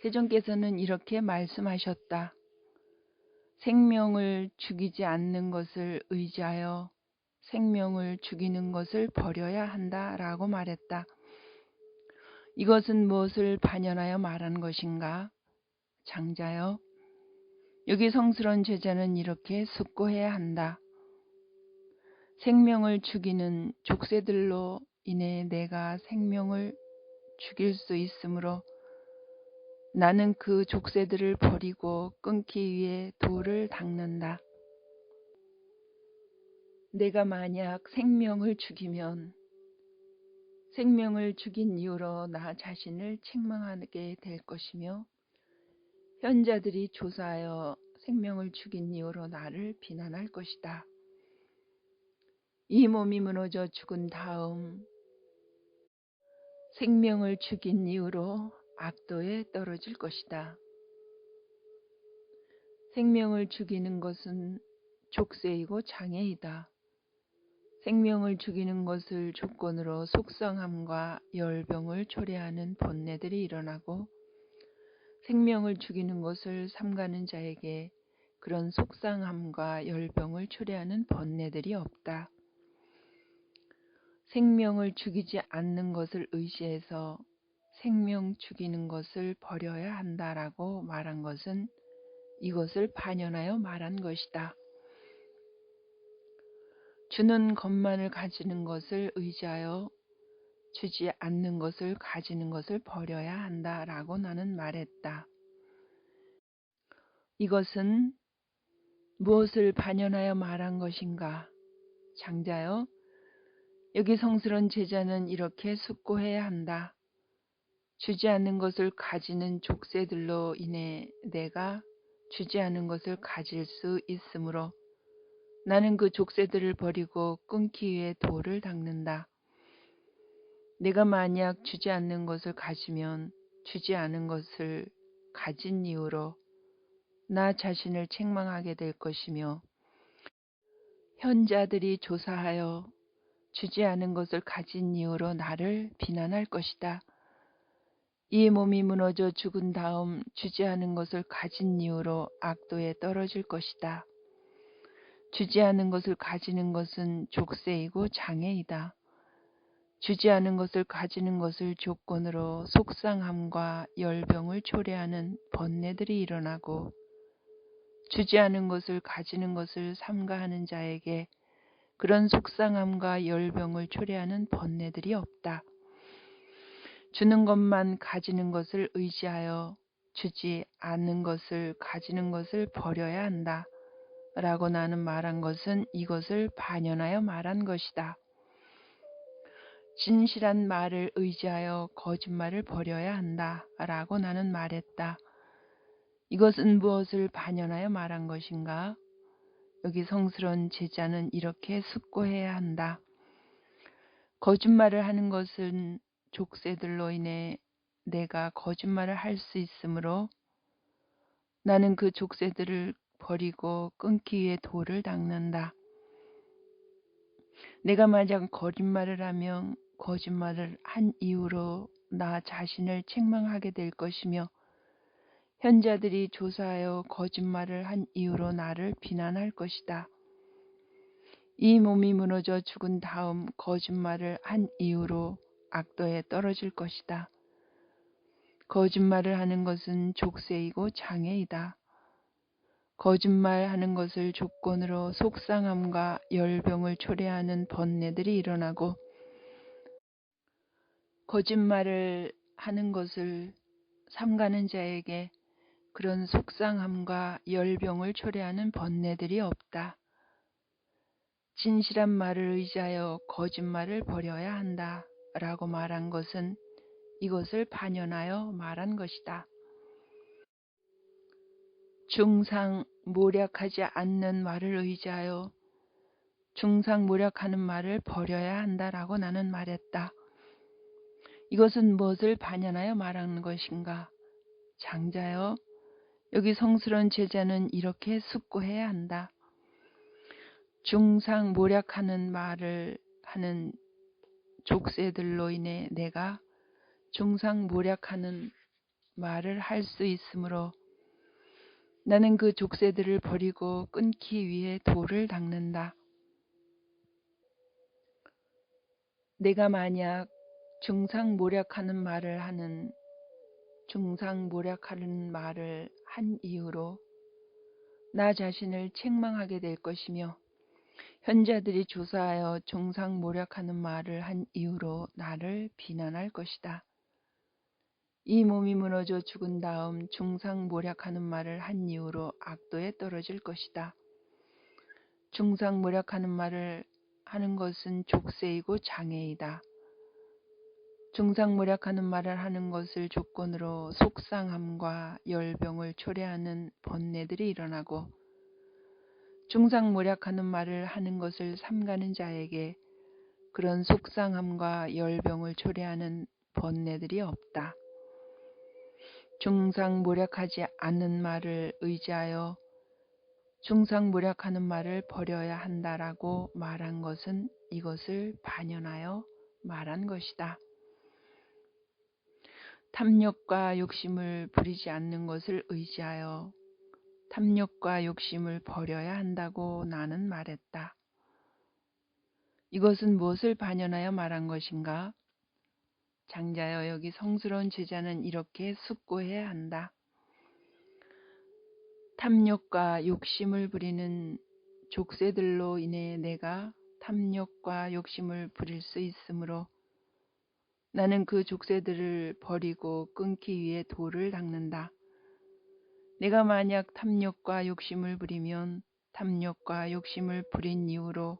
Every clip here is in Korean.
세존께서는 이렇게 말씀하셨다. 생명을 죽이지 않는 것을 의지하여 생명을 죽이는 것을 버려야 한다라고 말했다. 이것은 무엇을 반연하여 말한 것인가? 장자여, 여기 성스러운 제자는 이렇게 숙고해야 한다. 생명을 죽이는 족쇄들로 인해 내가 생명을 죽일 수 있으므로 나는 그 족쇄들을 버리고 끊기 위해 돌을 닦는다. 내가 만약 생명을 죽이면 생명을 죽인 이유로 나 자신을 책망하게 될 것이며 현자들이 조사하여 생명을 죽인 이유로 나를 비난할 것이다. 이 몸이 무너져 죽은 다음 생명을 죽인 이유로 악도에 떨어질 것이다. 생명을 죽이는 것은 족쇄이고 장애이다. 생명을 죽이는 것을 조건으로 속상함과 열병을 초래하는 번뇌들이 일어나고 생명을 죽이는 것을 삼가는 자에게 그런 속상함과 열병을 초래하는 번뇌들이 없다. 생명을 죽이지 않는 것을 의지해서 생명 죽이는 것을 버려야 한다라고 말한 것은 이것을 반연하여 말한 것이다. 주는 것만을 가지는 것을 의지하여 주지 않는 것을 가지는 것을 버려야 한다라고 나는 말했다. 이것은 무엇을 반연하여 말한 것인가? 장자여, 여기 성스러운 제자는 이렇게 숙고해야 한다. 주지 않는 것을 가지는 족쇄들로 인해 내가 주지 않은 것을 가질 수 있으므로 나는 그 족쇄들을 버리고 끊기 위해 돌을 닦는다. 내가 만약 주지 않는 것을 가지면 주지 않은 것을 가진 이유로 나 자신을 책망하게 될 것이며 현자들이 조사하여 주지 않은 것을 가진 이유로 나를 비난할 것이다. 이 몸이 무너져 죽은 다음 주지 않은 것을 가진 이유로 악도에 떨어질 것이다. 주지 않은 것을 가지는 것은 족쇄이고 장애이다. 주지 않은 것을 가지는 것을 조건으로 속상함과 열병을 초래하는 번뇌들이 일어나고 주지 않은 것을 가지는 것을 삼가하는 자에게 그런 속상함과 열병을 초래하는 번뇌들이 없다. 주는 것만 가지는 것을 의지하여 주지 않는 것을 가지는 것을 버려야 한다. 라고 나는 말한 것은 이것을 반연하여 말한 것이다. 진실한 말을 의지하여 거짓말을 버려야 한다. 라고 나는 말했다. 이것은 무엇을 반연하여 말한 것인가? 여기 성스러운 제자는 이렇게 숙고해야 한다. 거짓말을 하는 것은 족쇄들로 인해 내가 거짓말을 할 수 있으므로 나는 그 족쇄들을 버리고 끊기 위해 돌을 닦는다. 내가 만약 거짓말을 하면 거짓말을 한 이유로 나 자신을 책망하게 될 것이며 현자들이 조사하여 거짓말을 한 이유로 나를 비난할 것이다. 이 몸이 무너져 죽은 다음 거짓말을 한 이유로 악도에 떨어질 것이다. 거짓말을 하는 것은 족쇄이고 장애이다. 거짓말하는 것을 조건으로 속상함과 열병을 초래하는 번뇌들이 일어나고 거짓말을 하는 것을 삼가는 자에게 그런 속상함과 열병을 초래하는 번뇌들이 없다. 진실한 말을 의지하여 거짓말을 버려야 한다. 라고 말한 것은 이것을 반연하여 말한 것이다. 중상모략하지 않는 말을 의지하여 중상모략하는 말을 버려야 한다라고 나는 말했다. 이것은 무엇을 반연하여 말하는 것인가? 장자여, 여기 성스러운 제자는 이렇게 숙고해야 한다. 중상모략하는 말을 하는 족쇄들로 인해 내가 중상모략하는 말을 할 수 있으므로 나는 그 족쇄들을 버리고 끊기 위해 돌을 닦는다. 내가 만약 중상모략하는 말을 한 이유로 나 자신을 책망하게 될 것이며 현자들이 조사하여 중상모략하는 말을 한 이유로 나를 비난할 것이다. 이 몸이 무너져 죽은 다음 중상모략하는 말을 한 이유로 악도에 떨어질 것이다. 중상모략하는 말을 하는 것은 족쇄이고 장애이다. 중상모략하는 말을 하는 것을 조건으로 속상함과 열병을 초래하는 번뇌들이 일어나고 중상모략하는 말을 하는 것을 삼가는 자에게 그런 속상함과 열병을 초래하는 번뇌들이 없다. 중상모략하지 않는 말을 의지하여 중상모략하는 말을 버려야 한다라고 말한 것은 이것을 반연하여 말한 것이다. 탐욕과 욕심을 부리지 않는 것을 의지하여 탐욕과 욕심을 버려야 한다고 나는 말했다. 이것은 무엇을 반연하여 말한 것인가? 장자여, 여기 성스러운 제자는 이렇게 숙고해야 한다. 탐욕과 욕심을 부리는 족쇄들로 인해 내가 탐욕과 욕심을 부릴 수 있으므로 나는 그 족쇄들을 버리고 끊기 위해 돌을 닦는다. 내가 만약 탐욕과 욕심을 부리면 탐욕과 욕심을 부린 이후로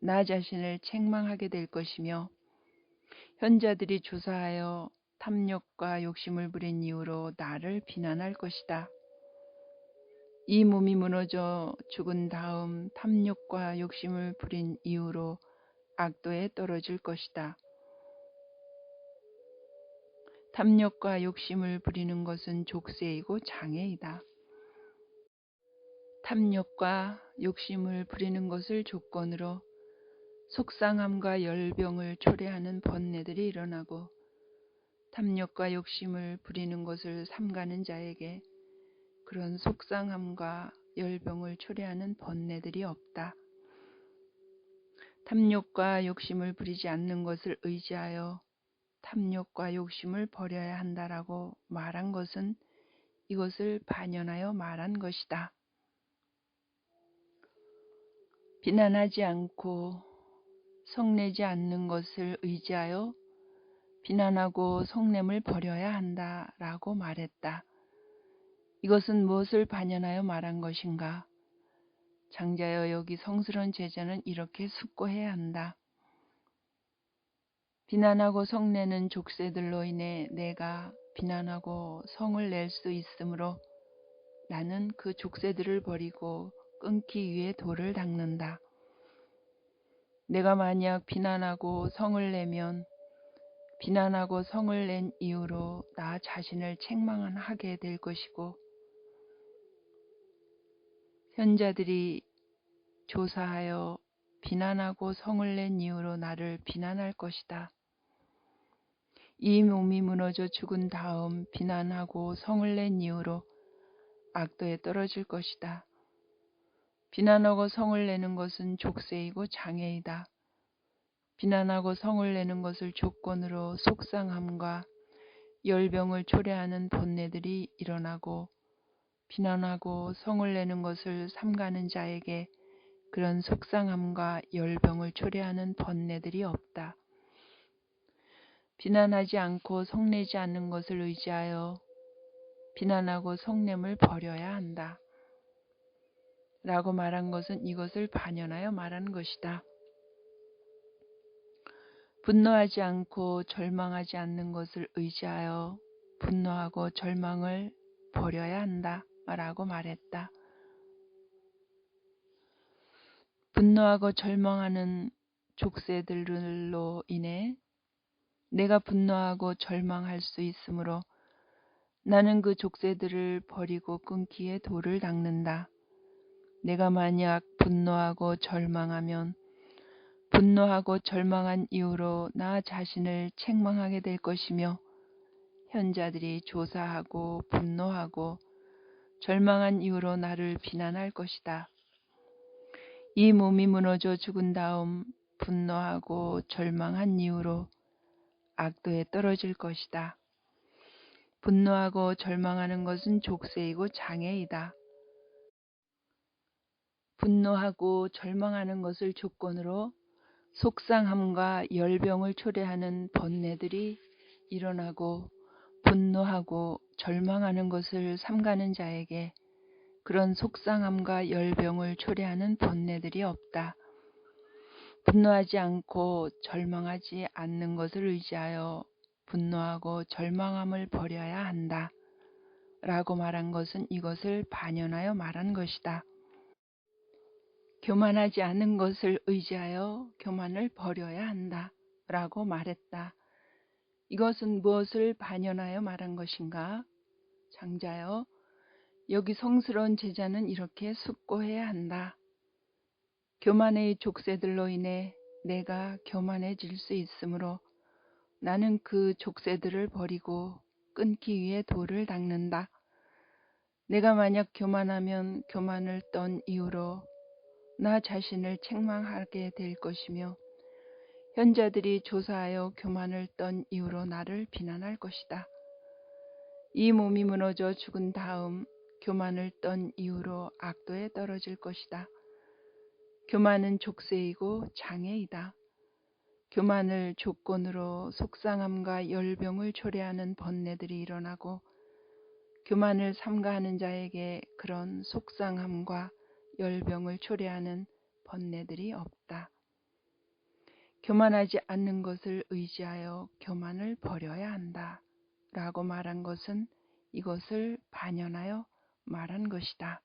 나 자신을 책망하게 될 것이며 현자들이 조사하여 탐욕과 욕심을 부린 이유로 나를 비난할 것이다. 이 몸이 무너져 죽은 다음 탐욕과 욕심을 부린 이유로 악도에 떨어질 것이다. 탐욕과 욕심을 부리는 것은 족쇄이고 장애이다. 탐욕과 욕심을 부리는 것을 조건으로 속상함과 열병을 초래하는 번뇌들이 일어나고 탐욕과 욕심을 부리는 것을 삼가는 자에게 그런 속상함과 열병을 초래하는 번뇌들이 없다. 탐욕과 욕심을 부리지 않는 것을 의지하여 탐욕과 욕심을 버려야 한다라고 말한 것은 이것을 반연하여 말한 것이다. 비난하지 않고 성내지 않는 것을 의지하여 비난하고 성냄을 버려야 한다라고 말했다. 이것은 무엇을 반연하여 말한 것인가? 장자여, 여기 성스러운 제자는 이렇게 숙고해야 한다. 비난하고 성내는 족쇄들로 인해 내가 비난하고 성을 낼 수 있으므로 나는 그 족쇄들을 버리고 끊기 위해 돌을 닦는다. 내가 만약 비난하고 성을 내면 비난하고 성을 낸 이유로 나 자신을 책망하게 될 것이고 현자들이 조사하여 비난하고 성을 낸 이유로 나를 비난할 것이다. 이 몸이 무너져 죽은 다음 비난하고 성을 낸 이유로 악도에 떨어질 것이다. 비난하고 성을 내는 것은 족쇄이고 장애이다. 비난하고 성을 내는 것을 조건으로 속상함과 열병을 초래하는 번뇌들이 일어나고 비난하고 성을 내는 것을 삼가는 자에게 그런 속상함과 열병을 초래하는 번뇌들이 없다. 비난하지 않고 성내지 않는 것을 의지하여 비난하고 성냄을 버려야 한다. 라고 말한 것은 이것을 반연하여 말한 것이다. 분노하지 않고 절망하지 않는 것을 의지하여 분노하고 절망을 버려야 한다. 라고 말했다. 분노하고 절망하는 족쇄들로 인해 내가 분노하고 절망할 수 있으므로 나는 그 족쇄들을 버리고 끊기에 돌을 닦는다. 내가 만약 분노하고 절망하면 분노하고 절망한 이유로 나 자신을 책망하게 될 것이며 현자들이 조사하고 분노하고 절망한 이유로 나를 비난할 것이다. 이 몸이 무너져 죽은 다음 분노하고 절망한 이유로 악도에 떨어질 것이다. 분노하고 절망하는 것은 족쇄이고 장애이다. 분노하고 절망하는 것을 조건으로 속상함과 열병을 초래하는 번뇌들이 일어나고 분노하고 절망하는 것을 삼가는 자에게 그런 속상함과 열병을 초래하는 번뇌들이 없다. 분노하지 않고 절망하지 않는 것을 의지하여 분노하고 절망함을 버려야 한다. 라고 말한 것은 이것을 반연하여 말한 것이다. 교만하지 않은 것을 의지하여 교만을 버려야 한다. 라고 말했다. 이것은 무엇을 반연하여 말한 것인가? 장자여, 여기 성스러운 제자는 이렇게 숙고해야 한다. 교만의 족쇄들로 인해 내가 교만해질 수 있으므로 나는 그 족쇄들을 버리고 끊기 위해 돌을 닦는다. 내가 만약 교만하면 교만을 떤 이유로 나 자신을 책망하게 될 것이며 현자들이 조사하여 교만을 떤 이유로 나를 비난할 것이다. 이 몸이 무너져 죽은 다음 교만을 떤 이유로 악도에 떨어질 것이다. 교만은 족쇄이고 장애이다. 교만을 조건으로 속상함과 열병을 초래하는 번뇌들이 일어나고 교만을 삼가하는 자에게 그런 속상함과 열병을 초래하는 번뇌들이 없다. 교만하지 않는 것을 의지하여 교만을 버려야 한다. 라고 말한 것은 이것을 반연하여 말한 것이다.